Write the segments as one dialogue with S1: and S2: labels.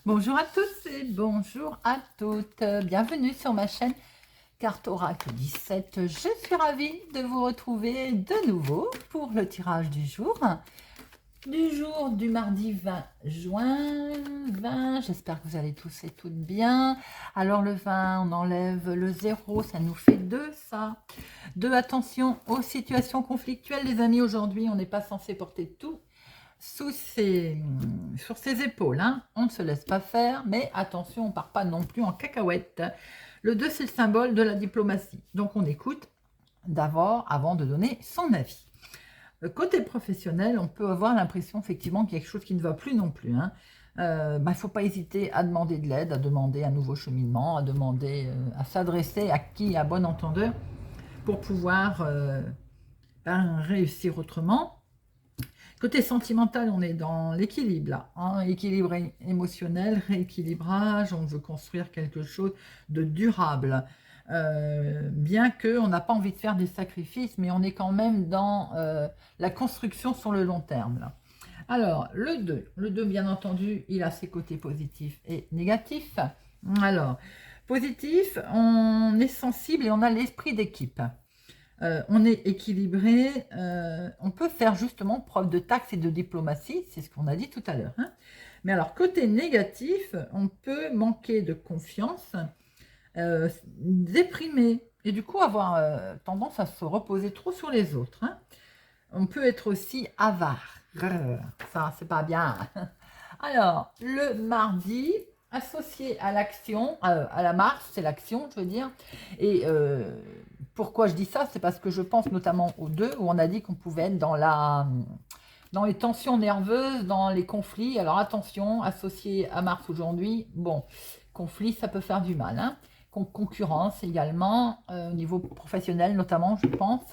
S1: Bonjour à tous et bonjour à toutes. Bienvenue sur ma chaîne Carte Oracle 17. Je suis ravie de vous retrouver de nouveau pour le tirage du jour. Du mardi 20 juin 20. J'espère que vous allez tous et toutes bien. Alors le 20, on enlève le 0, ça nous fait 2, ça. 2, attention aux situations conflictuelles, les amis. Aujourd'hui, on n'est pas censé porter tout sur ses épaules, hein. On ne se laisse pas faire, mais attention, on ne part pas non plus en cacahuète. Le 2, c'est le symbole de la diplomatie. Donc, on écoute d'abord avant de donner son avis. Côté professionnel, on peut avoir l'impression effectivement qu'il y a quelque chose qui ne va plus non plus, hein. Il ne faut pas hésiter à demander de l'aide, à demander un nouveau cheminement, à demander, à s'adresser à qui, à bon entendeur, pour pouvoir réussir autrement. Côté sentimental, on est dans l'équilibre là, hein, équilibre émotionnel, rééquilibrage, on veut construire quelque chose de durable. Bien qu'on n'a pas envie de faire des sacrifices, mais on est quand même dans la construction sur le long terme. Là. Alors, le 2, bien entendu, il a ses côtés positifs et négatifs. Alors, positif, on est sensible et on a l'esprit d'équipe. On est équilibré, on peut faire justement preuve de tact et de diplomatie, c'est ce qu'on a dit tout à l'heure. Hein. Mais alors, côté négatif, on peut manquer de confiance, déprimer, et du coup avoir tendance à se reposer trop sur les autres. Hein. On peut être aussi avare. Ça, c'est pas bien. Alors, le mardi, associé à l'action, à la Mars, c'est l'action, je veux dire. Et pourquoi je dis ça? C'est parce que je pense notamment aux 2, où on a dit qu'on pouvait être dans les tensions nerveuses, dans les conflits. Alors attention, associé à Mars aujourd'hui, bon, conflit, ça peut faire du mal. Hein. Concurrence également, au niveau professionnel notamment, je pense.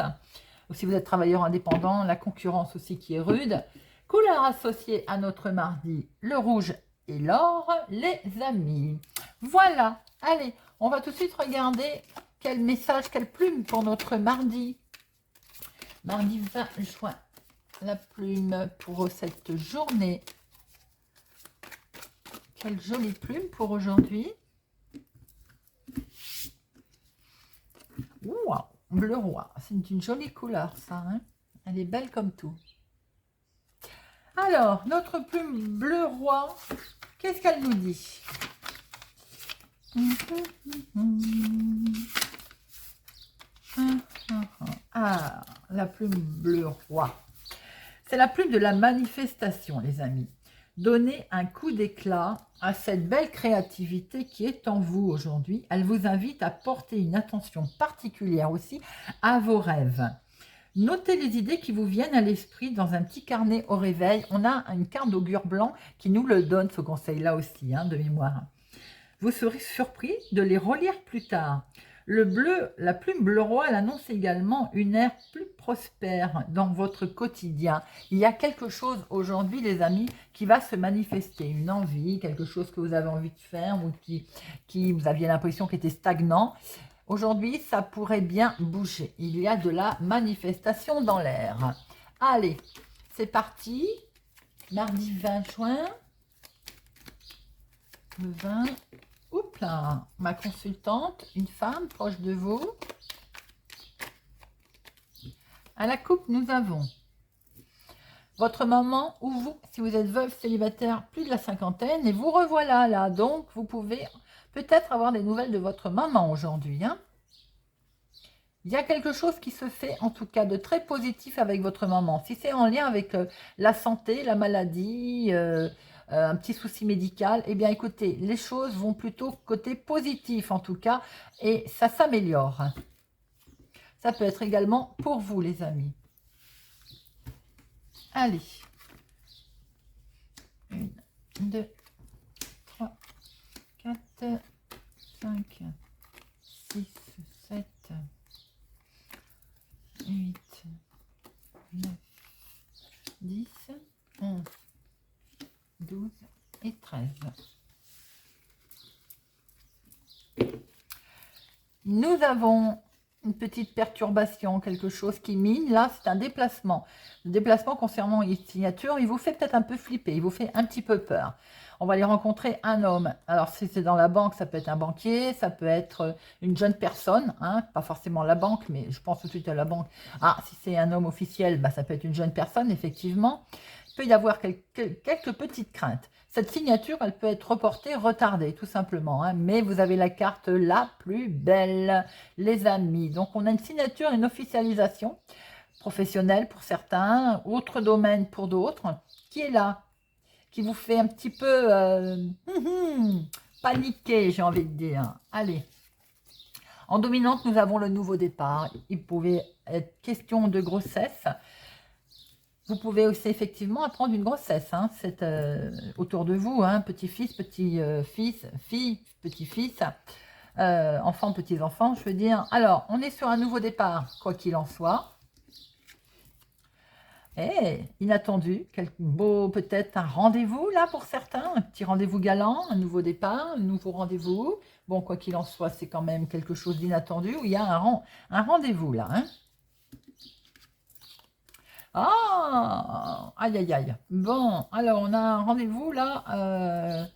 S1: Ou si vous êtes travailleur indépendant, la concurrence aussi qui est rude. Couleur associée à notre mardi, le rouge et l'or, les amis. Voilà, allez, on va tout de suite regarder quel message, quelle plume pour notre mardi. Mardi 20 juin, la plume pour cette journée. Quelle jolie plume pour aujourd'hui. Wow, bleu roi, c'est une jolie couleur ça. Hein, elle est belle comme tout. Alors, notre plume bleu roi, qu'est-ce qu'elle nous dit? Ah, la plume bleu roi. C'est la plume de la manifestation, les amis. Donnez un coup d'éclat à cette belle créativité qui est en vous aujourd'hui. Elle vous invite à porter une attention particulière aussi à vos rêves. Notez les idées qui vous viennent à l'esprit dans un petit carnet au réveil. On a une carte d'augure blanc qui nous le donne, ce conseil-là aussi, hein, de mémoire. Vous serez surpris de les relire plus tard. Le bleu, la plume bleu roi, elle annonce également une ère plus prospère dans votre quotidien. Il y a quelque chose aujourd'hui, les amis, qui va se manifester. Une envie, quelque chose que vous avez envie de faire ou qui vous aviez l'impression qu'il était stagnant. Aujourd'hui, ça pourrait bien bouger. Il y a de la manifestation dans l'air. Allez, c'est parti. Mardi 20 juin. Le 20. Oups là, ma consultante, une femme proche de vous. À la coupe, nous avons votre maman ou vous, si vous êtes veuve, célibataire, plus de la cinquantaine, et vous revoilà là. Donc, vous pouvez peut-être avoir des nouvelles de votre maman aujourd'hui. Hein. Il y a quelque chose qui se fait, en tout cas, de très positif avec votre maman. Si c'est en lien avec la santé, la maladie, un petit souci médical, eh bien, écoutez, les choses vont plutôt côté positif, en tout cas, et ça s'améliore. Ça peut être également pour vous, les amis. Allez. 1, 2, 3, 4, 5, 6, 7, 8, 9, 10, 11, 12 et 13. Nous avons une petite perturbation, quelque chose qui mine. Là, c'est un déplacement. Le déplacement concernant une signature, il vous fait peut-être un peu flipper, il vous fait un petit peu peur. On va aller rencontrer un homme. Alors, si c'est dans la banque, ça peut être un banquier, ça peut être une jeune personne, hein, pas forcément la banque, mais je pense tout de suite à la banque. Ah, si c'est un homme officiel, bah, ça peut être une jeune personne, effectivement. Il peut y avoir quelques petites craintes. Cette signature, elle peut être reportée, retardée, tout simplement. Hein, mais vous avez la carte la plus belle, les amis. Donc, on a une signature, une officialisation professionnelle pour certains, autre domaine pour d'autres, qui est là, qui vous fait un petit peu paniquer, j'ai envie de dire. Allez. En dominante, nous avons le nouveau départ. Il pouvait être question de grossesse. Vous pouvez aussi effectivement apprendre une grossesse. Hein. C'est autour de vous, hein, petit-fils, petit-fils, fille, petit-fils, enfants, petits-enfants, je veux dire. Alors, on est sur un nouveau départ, quoi qu'il en soit. Et inattendu, beau peut-être un rendez-vous là pour certains, un petit rendez-vous galant, un nouveau départ, un nouveau rendez-vous. Bon, quoi qu'il en soit, c'est quand même quelque chose d'inattendu où il y a un rendez-vous là. Hein. Ah, aïe, aïe, aïe. Bon, alors on a un rendez-vous là.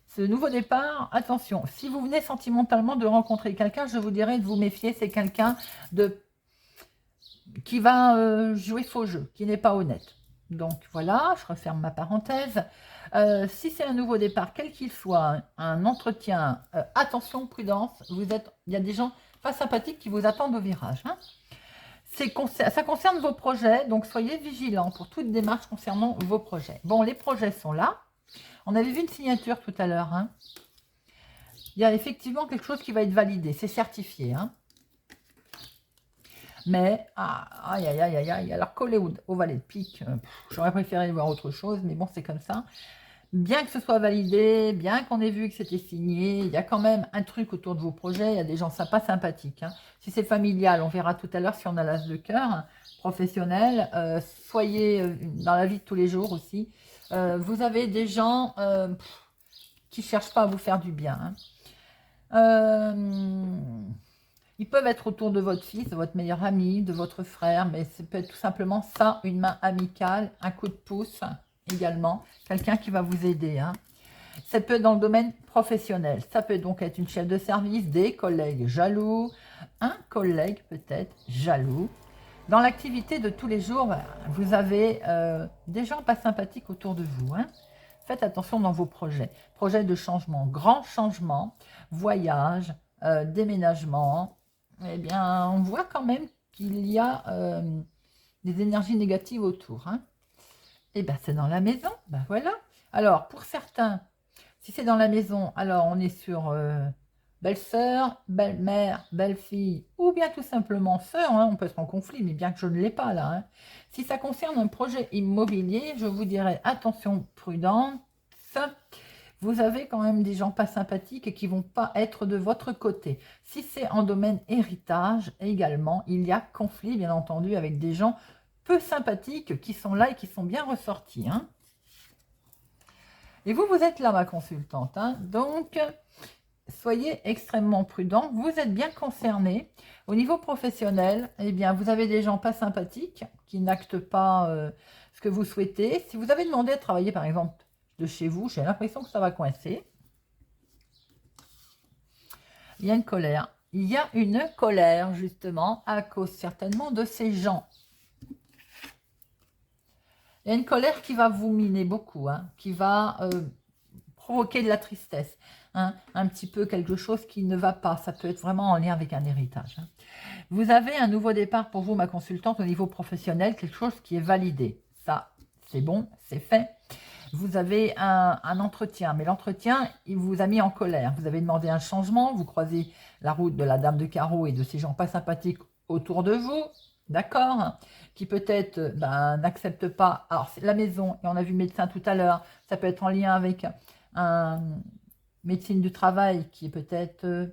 S1: Ce nouveau départ, attention, si vous venez sentimentalement de rencontrer quelqu'un, je vous dirais de vous méfier, c'est quelqu'un qui va jouer faux jeu, qui n'est pas honnête. Donc voilà, je referme ma parenthèse. Si c'est un nouveau départ, quel qu'il soit, un entretien, attention, prudence, il y a des gens pas sympathiques qui vous attendent au virage. Hein. Ça concerne vos projets, donc soyez vigilants pour toute démarche concernant vos projets. Bon, les projets sont là. On avait vu une signature tout à l'heure. Hein. Il y a effectivement quelque chose qui va être validé, c'est certifié. Hein. Mais, aïe, aïe, aïe, aïe, alors collé au valet de pique, j'aurais préféré voir autre chose, mais bon, c'est comme ça. Bien que ce soit validé, bien qu'on ait vu que c'était signé, il y a quand même un truc autour de vos projets, il y a des gens sympas, sympathiques. Hein. Si c'est familial, on verra tout à l'heure si on a l'as de cœur, professionnel, soyez dans la vie de tous les jours aussi. Vous avez des gens qui ne cherchent pas à vous faire du bien. Hein. Ils peuvent être autour de votre fils, de votre meilleur ami, de votre frère, mais ça peut être tout simplement ça, une main amicale, un coup de pouce également, quelqu'un qui va vous aider. Hein. Ça peut être dans le domaine professionnel, ça peut donc être une chef de service, des collègues jaloux, un collègue peut-être jaloux. Dans l'activité de tous les jours, vous avez des gens pas sympathiques autour de vous. Hein. Faites attention dans vos projets. Projets de changement, grands changements, voyage, déménagement. Eh bien, on voit quand même qu'il y a des énergies négatives autour. Hein. Et bien, c'est dans la maison. Ben voilà. Alors, pour certains, si c'est dans la maison, alors on est sur belle-sœur, belle-mère, belle-fille, ou bien tout simplement sœur. Hein, on peut être en conflit, mais bien que je ne l'ai pas là. Hein. Si ça concerne un projet immobilier, je vous dirais attention prudente. Vous avez quand même des gens pas sympathiques et qui vont pas être de votre côté. Si c'est en domaine héritage, également, il y a conflit, bien entendu, avec des gens peu sympathiques qui sont là et qui sont bien ressortis. Hein. Et vous, vous êtes là, ma consultante. Hein. Donc, soyez extrêmement prudents. Vous êtes bien concernés. Au niveau professionnel, eh bien, vous avez des gens pas sympathiques qui n'actent pas ce que vous souhaitez. Si vous avez demandé à travailler, par exemple, de chez vous, j'ai l'impression que ça va coincer. Il y a une colère. Il y a une colère, justement, à cause certainement de ces gens. Il y a une colère qui va vous miner beaucoup, hein, qui va provoquer de la tristesse. Hein, un petit peu quelque chose qui ne va pas. Ça peut être vraiment en lien avec un héritage. Hein. Vous avez un nouveau départ pour vous, ma consultante, au niveau professionnel, quelque chose qui est validé. Ça, c'est bon, c'est fait. Vous avez un entretien, mais l'entretien, il vous a mis en colère. Vous avez demandé un changement, vous croisez la route de la dame de carreau et de ces gens pas sympathiques autour de vous, d'accord, qui peut-être n'acceptent pas. Alors, c'est la maison, et on a vu médecin tout à l'heure, ça peut être en lien avec un médecine du travail qui est peut-être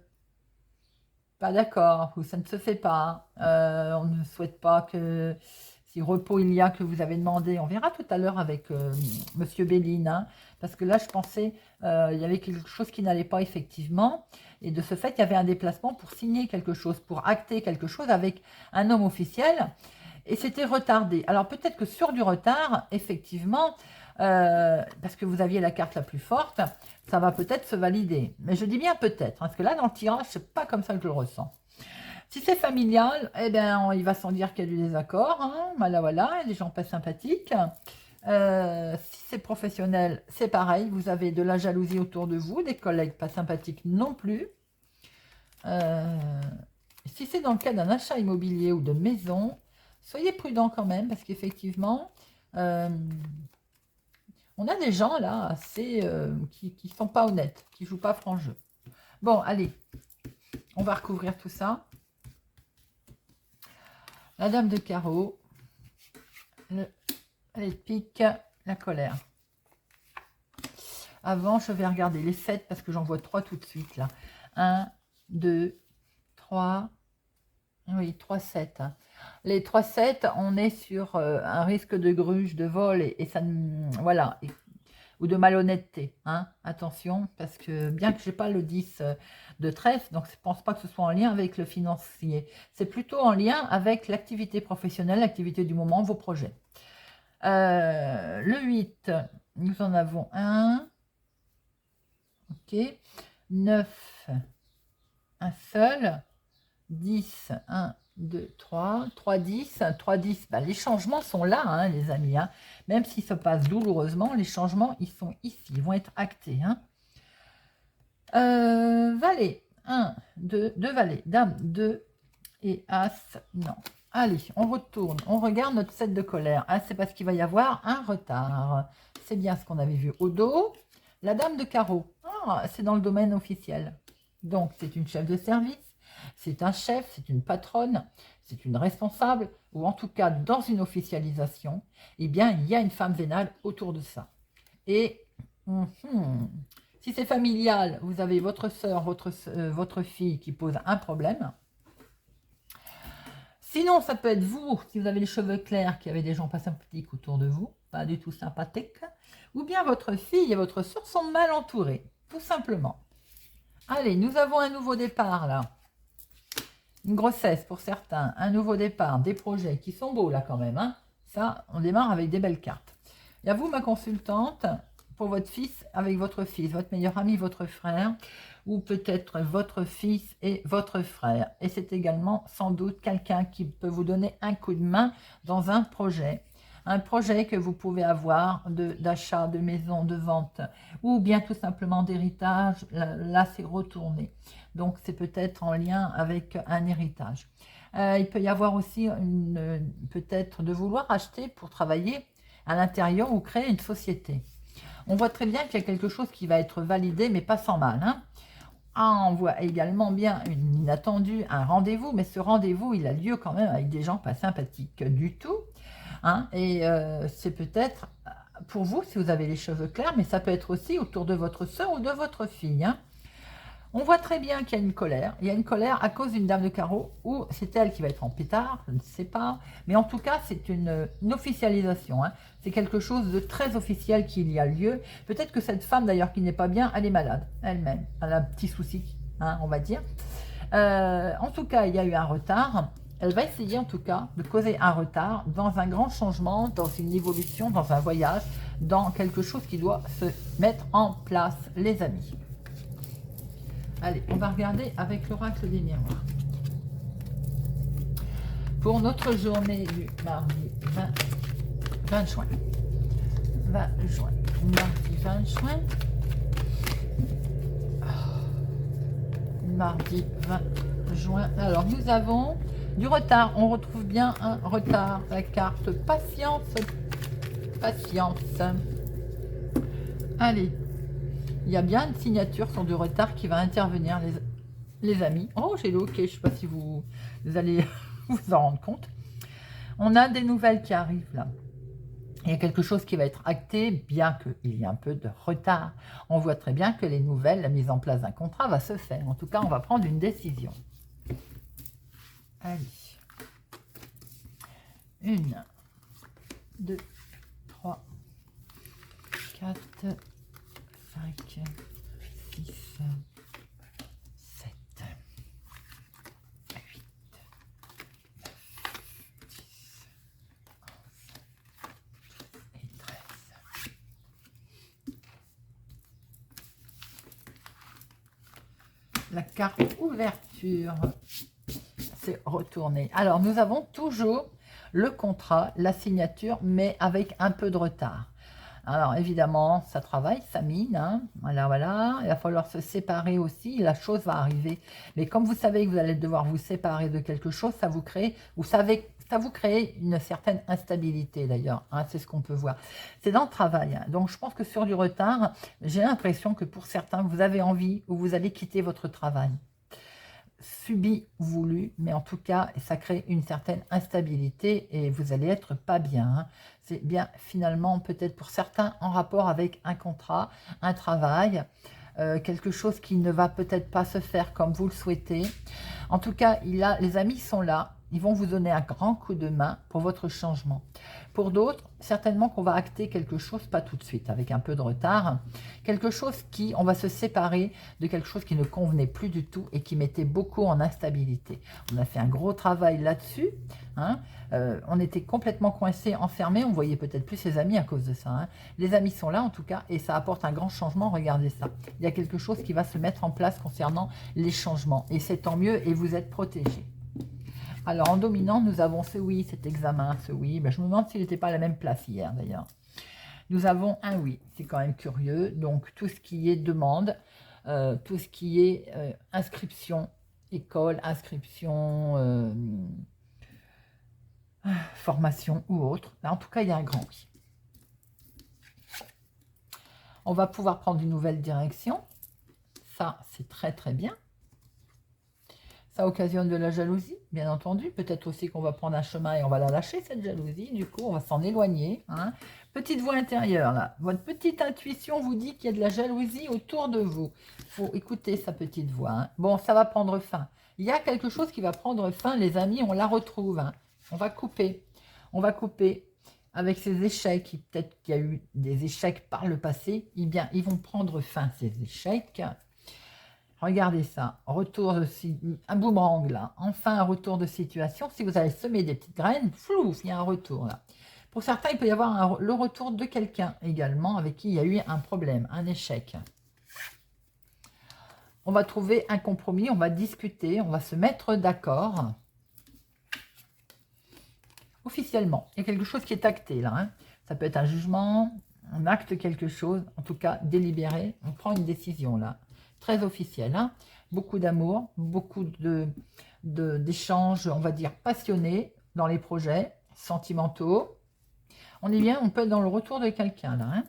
S1: pas d'accord, ou ça ne se fait pas. On ne souhaite pas que... Si repos il y a que vous avez demandé, on verra tout à l'heure avec Monsieur Béline, hein, parce que là, je pensais, il y avait quelque chose qui n'allait pas effectivement. Et de ce fait, il y avait un déplacement pour signer quelque chose, pour acter quelque chose avec un homme officiel. Et c'était retardé. Alors peut-être que sur du retard, effectivement, parce que vous aviez la carte la plus forte, ça va peut-être se valider. Mais je dis bien peut-être, parce que là, dans le tirage, c'est pas comme ça que je le ressens. Si c'est familial, eh bien, il va sans dire qu'il y a du désaccord. Hein. Voilà, voilà, il y a des gens pas sympathiques. Si c'est professionnel, c'est pareil. Vous avez de la jalousie autour de vous, des collègues pas sympathiques non plus. Si c'est dans le cas d'un achat immobilier ou de maison, soyez prudent quand même, parce qu'effectivement, on a des gens là assez qui ne sont pas honnêtes, qui ne jouent pas franc jeu. Bon, allez, on va recouvrir tout ça. La dame de carreau, les piques, la colère. Avant, je vais regarder les 7 parce que j'en vois 3 tout de suite là. 1, 2, 3, oui, 3, 7. Les 3, 7, on est sur un risque de gruge, de vol et ça, voilà, ou de malhonnêteté. Hein. Attention, parce que bien que je n'ai pas le 10 de trèfle, donc je ne pense pas que ce soit en lien avec le financier. C'est plutôt en lien avec l'activité professionnelle, l'activité du moment, vos projets. Le 8, nous en avons un. Ok. 9, un seul. 10, 1, 2, 3. 3, 10. 3, 10, bah, les changements sont là, hein, les amis. Hein. Même s'ils se passent douloureusement, les changements, ils sont ici. Ils vont être actés. Hein. Valet. 1, 2, 2 valets. Dame, 2 et As, non. Allez, on retourne. On regarde notre 7 de colère. Ah, c'est parce qu'il va y avoir un retard. C'est bien ce qu'on avait vu au dos. La dame de carreau. Ah, c'est dans le domaine officiel. Donc, c'est une chef de service. C'est un chef, c'est une patronne, c'est une responsable, ou en tout cas dans une officialisation, eh bien, il y a une femme vénale autour de ça. Et si c'est familial, vous avez votre soeur, votre fille qui pose un problème. Sinon, ça peut être vous, si vous avez les cheveux clairs, qui avez des gens pas sympathiques autour de vous, pas du tout sympathiques, ou bien votre fille et votre soeur sont mal entourées, tout simplement. Allez, nous avons un nouveau départ là. Une grossesse pour certains, un nouveau départ, des projets qui sont beaux là quand même. Hein. Ça, on démarre avec des belles cartes. Et à vous, ma consultante, pour votre fils, avec votre fils, votre meilleur ami, votre frère, ou peut-être votre fils et votre frère. Et c'est également sans doute quelqu'un qui peut vous donner un coup de main dans un projet. Un projet que vous pouvez avoir d'achat, de maison, de vente, ou bien tout simplement d'héritage. Là c'est retourné. Donc, c'est peut-être en lien avec un héritage. Il peut y avoir aussi peut-être de vouloir acheter pour travailler à l'intérieur ou créer une société. On voit très bien qu'il y a quelque chose qui va être validé, mais pas sans mal. Hein. On voit également bien une inattendue, un rendez-vous, mais ce rendez-vous, il a lieu quand même avec des gens pas sympathiques du tout. Hein. Et c'est peut-être pour vous, si vous avez les cheveux clairs, mais ça peut être aussi autour de votre soeur ou de votre fille. Hein. On voit très bien qu'il y a une colère. Il y a une colère à cause d'une dame de carreau, ou c'est elle qui va être en pétard, je ne sais pas. Mais en tout cas, c'est une officialisation. Hein. C'est quelque chose de très officiel qui y a lieu. Peut-être que cette femme, d'ailleurs, qui n'est pas bien, elle est malade elle-même. Elle a un petit souci, hein, on va dire. En tout cas, il y a eu un retard. Elle va essayer, en tout cas, de causer un retard dans un grand changement, dans une évolution, dans un voyage, dans quelque chose qui doit se mettre en place, les amis. Allez, on va regarder avec l'oracle des miroirs. Pour notre journée du mardi 20 juin. 20 juin. Mardi 20 juin. Mardi 20 juin. Alors, nous avons du retard. On retrouve bien un retard. La carte patience. Patience. Allez. Il y a bien une signature sur du retard qui va intervenir, les amis. Oh, j'ai le OK, je ne sais pas si vous allez vous en rendre compte. On a des nouvelles qui arrivent là. Il y a quelque chose qui va être acté, bien qu'il y ait un peu de retard. On voit très bien que les nouvelles, la mise en place d'un contrat va se faire. En tout cas, on va prendre une décision. Allez. 1, 2, 3, 4, 5, 6, 7, 8, 9, 10, 11 et 13. La carte ouverture s'est retournée. Alors, nous avons toujours le contrat, la signature, mais avec un peu de retard. Alors, évidemment, ça travaille, ça mine. Hein. Voilà, voilà. Il va falloir se séparer aussi. La chose va arriver. Mais comme vous savez que vous allez devoir vous séparer de quelque chose, ça vous crée, vous savez, ça vous crée une certaine instabilité d'ailleurs. Hein, c'est ce qu'on peut voir. C'est dans le travail. Hein. Donc, je pense que sur du retard, j'ai l'impression que pour certains, vous avez envie ou vous allez quitter votre travail. Subi ou voulu, mais en tout cas, ça crée une certaine instabilité et vous allez être pas bien. Hein. C'est bien finalement peut-être pour certains en rapport avec un contrat, un travail, quelque chose qui ne va peut-être pas se faire comme vous le souhaitez. En tout cas, les amis sont là. Ils vont vous donner un grand coup de main pour votre changement. Pour d'autres, certainement qu'on va acter quelque chose, pas tout de suite, avec un peu de retard, quelque chose on va se séparer de quelque chose qui ne convenait plus du tout et qui mettait beaucoup en instabilité. On a fait un gros travail là-dessus, hein. On était complètement coincés, enfermés, on voyait peut-être plus ses amis à cause de ça. Hein. Les amis sont là en tout cas et ça apporte un grand changement, regardez ça. Il y a quelque chose qui va se mettre en place concernant les changements et c'est tant mieux et vous êtes protégés. Alors, en dominant, nous avons ce oui, cet examen, ce oui. Ben, je me demande s'il n'était pas à la même place hier, d'ailleurs. Nous avons un oui, c'est quand même curieux. Donc, tout ce qui est demande, tout ce qui est inscription, école, inscription, formation ou autre. Là, en tout cas, il y a un grand oui. On va pouvoir prendre une nouvelle direction. Ça, c'est très, très bien. Ça occasionne de la jalousie, bien entendu. Peut-être aussi qu'on va prendre un chemin et on va la lâcher, cette jalousie. Du coup, on va s'en éloigner. Hein. Petite voix intérieure, là. Votre petite intuition vous dit qu'il y a de la jalousie autour de vous. Il faut écouter sa petite voix. Hein. Bon, ça va prendre fin. Il y a quelque chose qui va prendre fin, les amis. On la retrouve. Hein. On va couper. On va couper avec ces échecs. Peut-être qu'il y a eu des échecs par le passé. Eh bien, ils vont prendre fin, ces échecs. Regardez ça, un boomerang là, enfin un retour de situation. Si vous avez semé des petites graines, flou, il y a un retour là. Pour certains, il peut y avoir le retour de quelqu'un également avec qui il y a eu un problème, un échec. On va trouver un compromis, on va discuter, on va se mettre d'accord. Officiellement, il y a quelque chose qui est acté là. Hein. Ça peut être un jugement, on acte quelque chose, en tout cas délibéré, on prend une décision là. Très officiel, hein. Beaucoup d'amour, beaucoup d'échanges, on va dire, passionnés dans les projets, sentimentaux. On est bien, on peut être dans le retour de quelqu'un, là. Hein.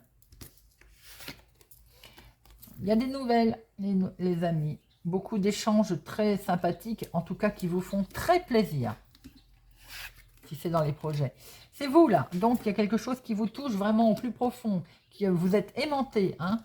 S1: Il y a des nouvelles, les amis. Beaucoup d'échanges très sympathiques, en tout cas, qui vous font très plaisir, si c'est dans les projets. C'est vous, là. Donc, il y a quelque chose qui vous touche vraiment au plus profond, qui vous êtes aimanté, hein.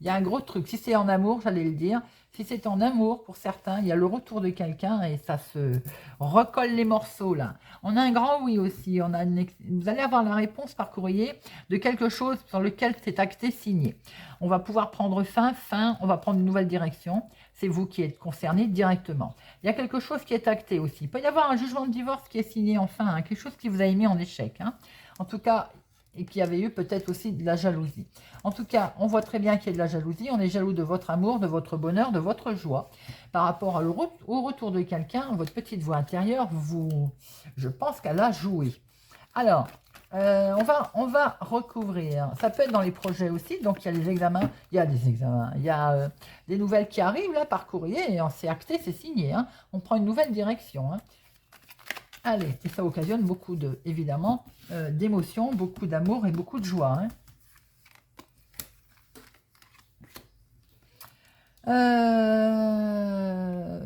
S1: Il y a un gros truc. Si c'est en amour, j'allais le dire. Si c'est en amour, pour certains, il y a le retour de quelqu'un et ça se recolle les morceaux, là. On a un grand oui aussi. Vous allez avoir la réponse par courrier de quelque chose sur lequel c'est acté, signé. On va pouvoir prendre fin, on va prendre une nouvelle direction. C'est vous qui êtes concerné directement. Il y a quelque chose qui est acté aussi. Il peut y avoir un jugement de divorce qui est signé enfin. Hein, quelque chose qui vous a mis en échec. Hein. En tout cas, et qui avait eu peut-être aussi de la jalousie. En tout cas, on voit très bien qu'il y a de la jalousie. On est jaloux de votre amour, de votre bonheur, de votre joie. Par rapport au retour de quelqu'un, votre petite voix intérieure, je pense qu'elle a joué. Alors, on va recouvrir. Ça peut être dans les projets aussi. Donc, il y a des examens. Il y a des nouvelles qui arrivent là par courrier. Et c'est acté, c'est signé. Hein. On prend une nouvelle direction. Hein. Allez, et ça occasionne beaucoup évidemment, d'émotions, beaucoup d'amour et beaucoup de joie. Hein.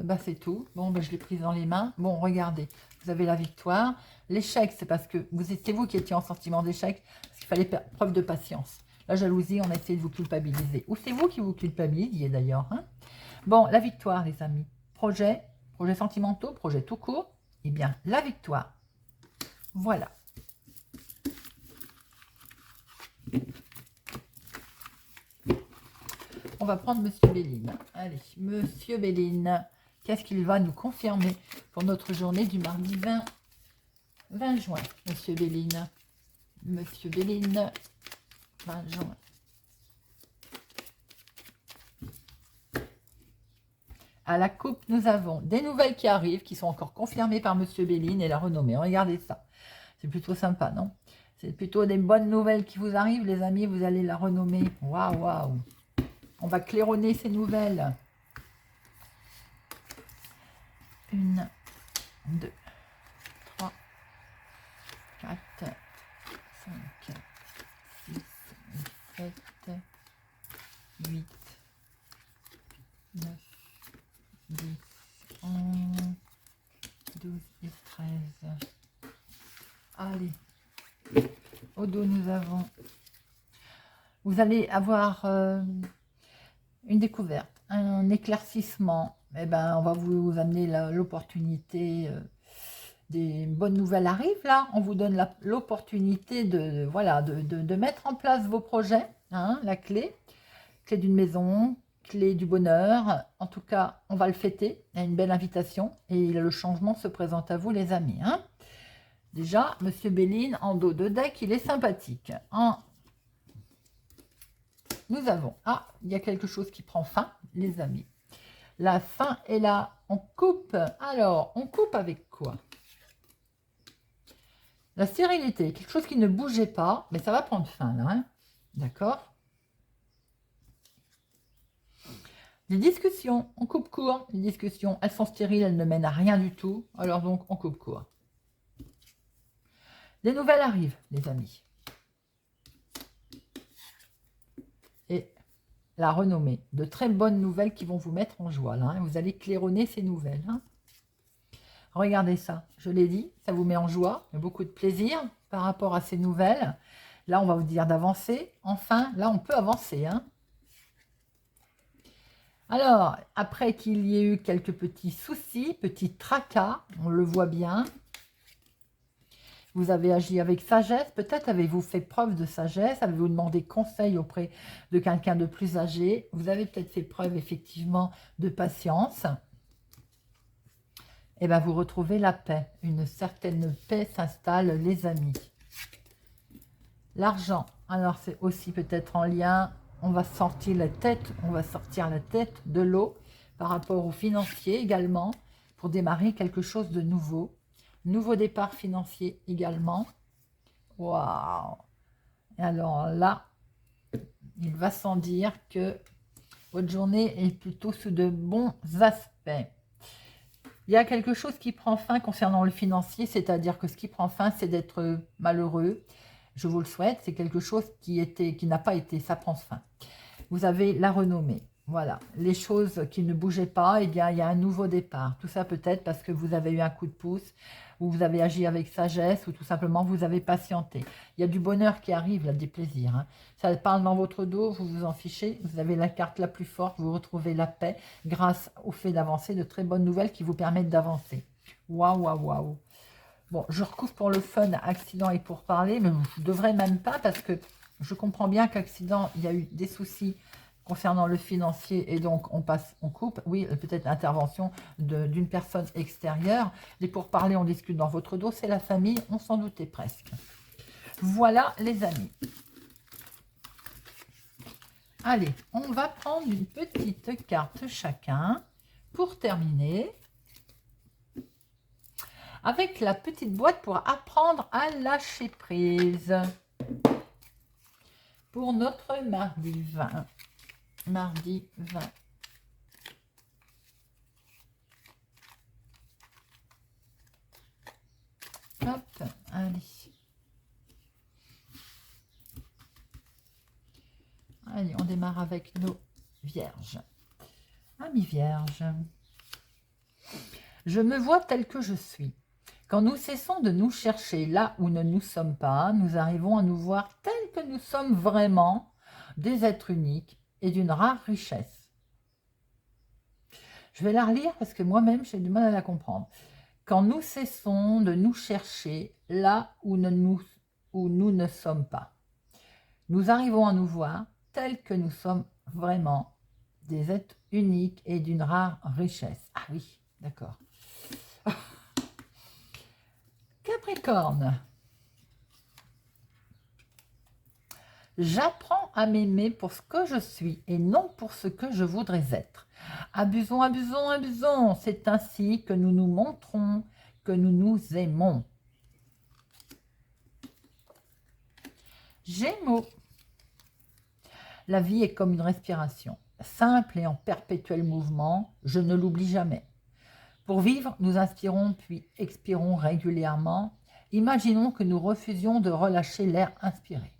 S1: Bah c'est tout. Bon, bah, je l'ai prise dans les mains. Bon, regardez, vous avez la victoire. L'échec, c'est parce que c'est vous qui étiez en sentiment d'échec, parce qu'il fallait preuve de patience. La jalousie, on a essayé de vous culpabiliser. Ou c'est vous qui vous culpabilisiez d'ailleurs. Hein. Bon, la victoire, les amis. Projet sentimentaux, projet tout court. Eh bien, la victoire. Voilà. on va prendre Monsieur Béline. Allez, Monsieur Béline, qu'est-ce qu'il va nous confirmer pour notre journée du mardi 20 juin, Monsieur Béline. Monsieur Béline, 20 juin. À la coupe, nous avons des nouvelles qui arrivent, qui sont encore confirmées par Monsieur Béline et la renommée. Regardez ça. C'est plutôt sympa, non? C'est plutôt des bonnes nouvelles qui vous arrivent, les amis. Vous allez la renommer. Waouh, waouh. On va claironner ces nouvelles. 1, 2, 3, 4, 5, 6, 7, 8, 9, 10, 11, 12 et 13. Allez. Au dos, nous avons... Vous allez avoir une découverte, un éclaircissement. Eh ben, on va vous amener l'opportunité. Des bonnes nouvelles arrivent là. On vous donne l'opportunité de, voilà, de mettre en place vos projets. Hein, la clé d'une maison, clé du bonheur. En tout cas, on va le fêter. Il y a une belle invitation et le changement se présente à vous, les amis. Hein. Déjà, Monsieur Béline, en dos de deck, il est sympathique. Nous avons... Ah, il y a quelque chose qui prend fin, les amis. La fin est là. On coupe. Alors, on coupe avec quoi? La stérilité, quelque chose qui ne bougeait pas, mais ça va prendre fin, là. Hein. D'accord? Les discussions, on coupe court. Les discussions, elles sont stériles, elles ne mènent à rien du tout. Alors donc, on coupe court. Des nouvelles arrivent, les amis. Et la renommée. De très bonnes nouvelles qui vont vous mettre en joie. Là, hein. Vous allez claironner ces nouvelles. Hein. Regardez ça. Je l'ai dit, ça vous met en joie. Il y a beaucoup de plaisir par rapport à ces nouvelles. Là, on va vous dire d'avancer. Enfin, là, on peut avancer. Hein. Alors, après qu'il y ait eu quelques petits soucis, petits tracas, on le voit bien. Vous avez agi avec sagesse, peut-être avez-vous fait preuve de sagesse, avez-vous demandé conseil auprès de quelqu'un de plus âgé. Vous avez peut-être fait preuve effectivement de patience. Et bien vous retrouvez la paix, une certaine paix s'installe, les amis. L'argent, alors c'est aussi peut-être en lien, on va sortir la tête de l'eau par rapport aux financiers également, pour démarrer quelque chose de nouveau. Nouveau départ financier également. Waouh! Alors là, il va sans dire que votre journée est plutôt sous de bons aspects. Il y a quelque chose qui prend fin concernant le financier, c'est-à-dire que ce qui prend fin, c'est d'être malheureux. Je vous le souhaite, c'est quelque chose qui n'a pas été, ça prend fin. Vous avez la renommée. Voilà, les choses qui ne bougeaient pas, eh bien, il y a un nouveau départ. Tout ça peut-être parce que vous avez eu un coup de pouce, ou vous avez agi avec sagesse, ou tout simplement vous avez patienté. Il y a du bonheur qui arrive, là, des plaisirs. Hein. Ça parle dans votre dos, vous vous en fichez. Vous avez la carte la plus forte, vous retrouvez la paix grâce au fait d'avancer, de très bonnes nouvelles qui vous permettent d'avancer. Waouh, waouh, waouh. Bon, je recouvre pour le fun, accident et pour parler, mais je ne devrais même pas parce que je comprends bien qu'accident, il y a eu des soucis concernant le financier et donc on coupe. Oui, peut-être intervention d'une personne extérieure. Les pourparlers, on discute dans votre dos, c'est la famille, on s'en doutait presque. Voilà les amis. Allez, on va prendre une petite carte chacun pour terminer. Avec la petite boîte pour apprendre à lâcher prise. Pour notre mardi 20. Mardi 20. Hop, allez. Allez, on démarre avec nos vierges. Amis vierges. Je me vois tel que je suis. Quand nous cessons de nous chercher là où ne nous sommes pas, nous arrivons à nous voir tels que nous sommes vraiment, des êtres uniques et d'une rare richesse. Je vais la relire parce que moi-même, j'ai du mal à la comprendre. Quand nous cessons de nous chercher là où nous ne sommes pas, nous arrivons à nous voir tels que nous sommes vraiment, des êtres uniques et d'une rare richesse. Ah oui, d'accord. Capricorne. J'apprends à m'aimer pour ce que je suis et non pour ce que je voudrais être. Abusons, abusons, abusons. C'est ainsi que nous nous montrons que nous nous aimons. Gémeaux. La vie est comme une respiration, simple et en perpétuel mouvement. Je ne l'oublie jamais. Pour vivre, nous inspirons puis expirons régulièrement. Imaginons que nous refusions de relâcher l'air inspiré.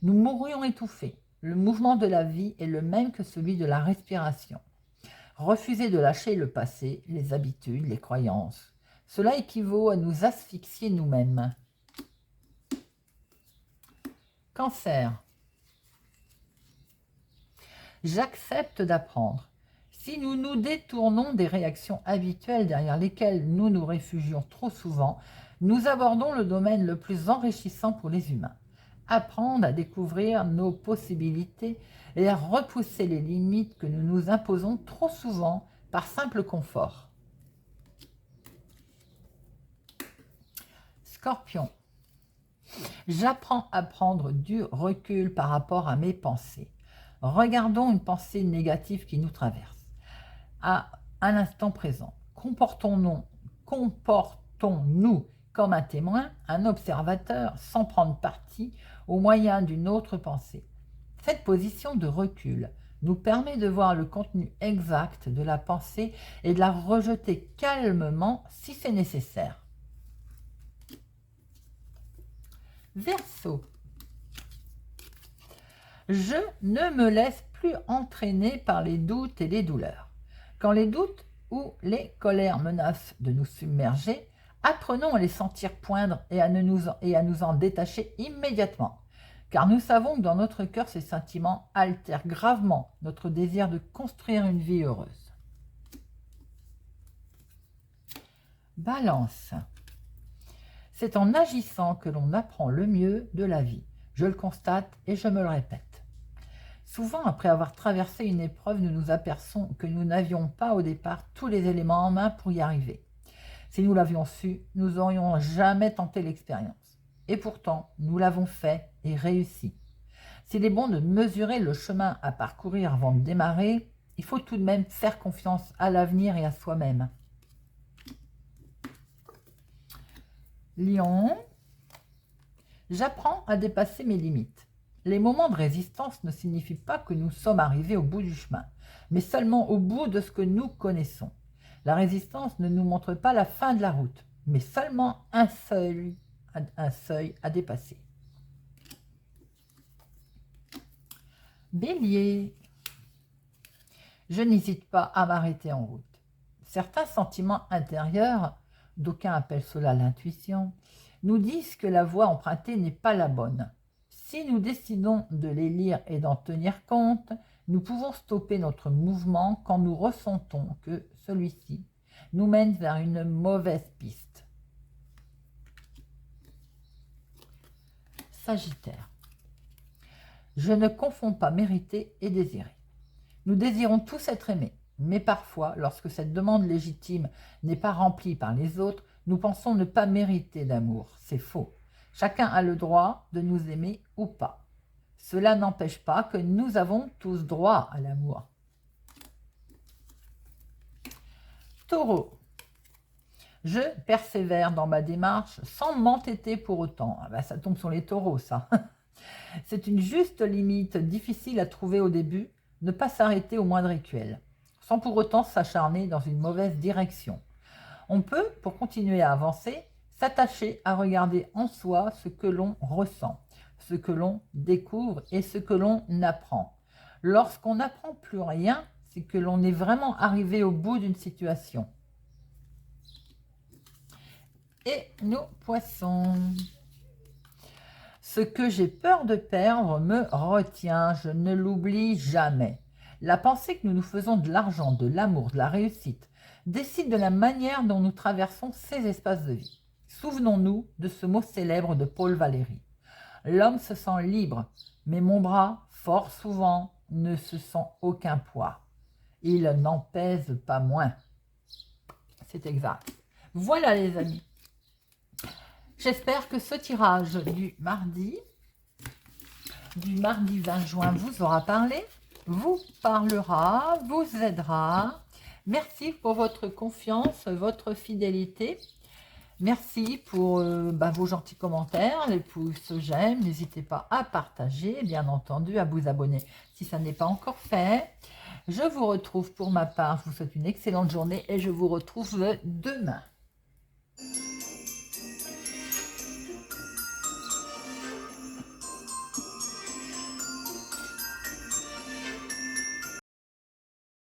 S1: Nous mourrions étouffés. Le mouvement de la vie est le même que celui de la respiration. Refuser de lâcher le passé, les habitudes, les croyances. Cela équivaut à nous asphyxier nous-mêmes. Cancer. J'accepte d'apprendre. Si nous nous détournons des réactions habituelles derrière lesquelles nous nous réfugions trop souvent, nous abordons le domaine le plus enrichissant pour les humains. Apprendre à découvrir nos possibilités et à repousser les limites que nous nous imposons trop souvent par simple confort. Scorpion. J'apprends à prendre du recul par rapport à mes pensées. Regardons une pensée négative qui nous traverse. À l'instant présent, comportons-nous comme un témoin, un observateur, sans prendre parti au moyen d'une autre pensée. Cette position de recul nous permet de voir le contenu exact de la pensée et de la rejeter calmement si c'est nécessaire. Verseau. Je ne me laisse plus entraîner par les doutes et les douleurs. Quand les doutes ou les colères menacent de nous submerger, apprenons à les sentir poindre et à nous en détacher immédiatement. Car nous savons que dans notre cœur, ces sentiments altèrent gravement notre désir de construire une vie heureuse. Balance. C'est en agissant que l'on apprend le mieux de la vie. Je le constate et je me le répète. Souvent, après avoir traversé une épreuve, nous nous apercevons que nous n'avions pas au départ tous les éléments en main pour y arriver. Si nous l'avions su, nous n'aurions jamais tenté l'expérience. Et pourtant, nous l'avons fait et réussi. S'il est bon de mesurer le chemin à parcourir avant de démarrer, il faut tout de même faire confiance à l'avenir et à soi-même. Lion. J'apprends à dépasser mes limites. Les moments de résistance ne signifient pas que nous sommes arrivés au bout du chemin, mais seulement au bout de ce que nous connaissons. La résistance ne nous montre pas la fin de la route, mais seulement un seuil à dépasser. Bélier. Je n'hésite pas à m'arrêter en route. Certains sentiments intérieurs, d'aucuns appellent cela l'intuition, nous disent que la voie empruntée n'est pas la bonne. Si nous décidons de les lire et d'en tenir compte, nous pouvons stopper notre mouvement quand nous ressentons que celui-ci nous mène vers une mauvaise piste. Sagittaire. Je ne confonds pas mériter et désirer. Nous désirons tous être aimés, mais parfois, lorsque cette demande légitime n'est pas remplie par les autres, nous pensons ne pas mériter d'amour. C'est faux. Chacun a le droit de nous aimer ou pas. Cela n'empêche pas que nous avons tous droit à l'amour. Taureau. Je persévère dans ma démarche sans m'entêter pour autant. Ah ben, ça tombe sur les taureaux, ça. C'est une juste limite difficile à trouver au début, ne pas s'arrêter au moindre rituel, sans pour autant s'acharner dans une mauvaise direction. On peut, pour continuer à avancer, s'attacher à regarder en soi ce que l'on ressent, ce que l'on découvre et ce que l'on apprend. Lorsqu'on n'apprend plus rien, c'est que l'on est vraiment arrivé au bout d'une situation. Et nos poissons. Ce que j'ai peur de perdre me retient, je ne l'oublie jamais. La pensée que nous nous faisons de l'argent, de l'amour, de la réussite, décide de la manière dont nous traversons ces espaces de vie. Souvenons-nous de ce mot célèbre de Paul Valéry. L'homme se sent libre, mais mon bras, fort souvent, ne se sent aucun poids. il n'en pèse pas moins. C'est exact. Voilà les amis. J'espère que ce tirage du mardi 20 juin vous aura parlé, vous parlera, vous aidera. Merci pour votre confiance, votre fidélité. Merci pour vos gentils commentaires, les pouces j'aime. N'hésitez pas à partager, bien entendu, à vous abonner si ça n'est pas encore fait. Je vous retrouve pour ma part. Je vous souhaite une excellente journée et je vous retrouve demain.